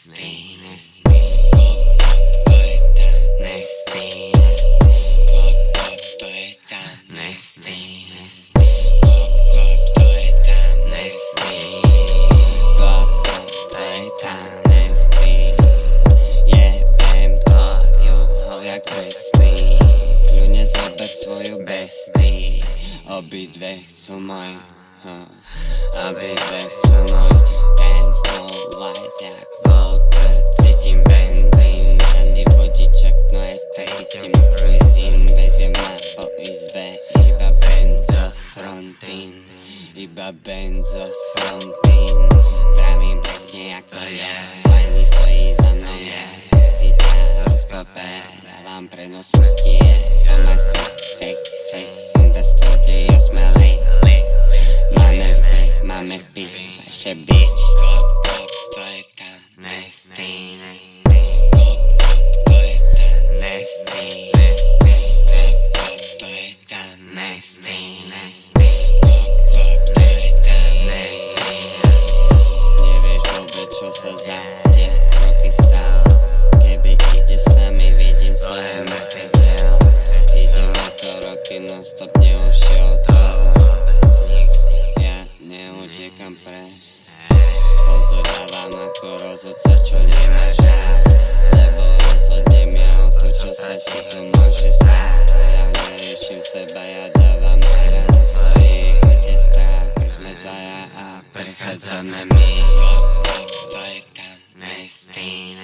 Nesty, nesty, to je tam. Nesty, nesty, to je tam. Nesty, nesty, to je tam. Nesty, to je tam. Nesty, jebem tvoju jak besty. Kľudne zober svoju besty. Obidve chcú môj, obidve chcú môj. Dance no light jak water. Cítim benzín, žádný vodičak, no je cítim cruising. Vezie ma po izbe, iba benzofrontín. Iba benzofrontín. Vravím presne ako je. Lajny stojí za mnou, je. Si ťa rozkope, dávam prenos smrti, je. Doma sex, in the studio sme lit. Máme v piv, naše bitch. To je tam. Nesty, nesty, to je tam. Nesty, nesty, to je tam. Nesty, nesty, to je tam. Nesty. Nevieš vôbec, čo sa za tie roky stalo. Keby ide s nami, vidím tvoje mŕtve telo. Ideme to roky non-stop, neušiel to. Neutekam preč, pozorávam ako rozhodca, čo nemáš rád. Lebo rozhodnem ja o to, čo sa ti tu môže stáť. Ja neriešim seba, ja dávam hľadať svojich. Vidie strach, keď sme dvaja a prechádzame my. To je tam. Nesty,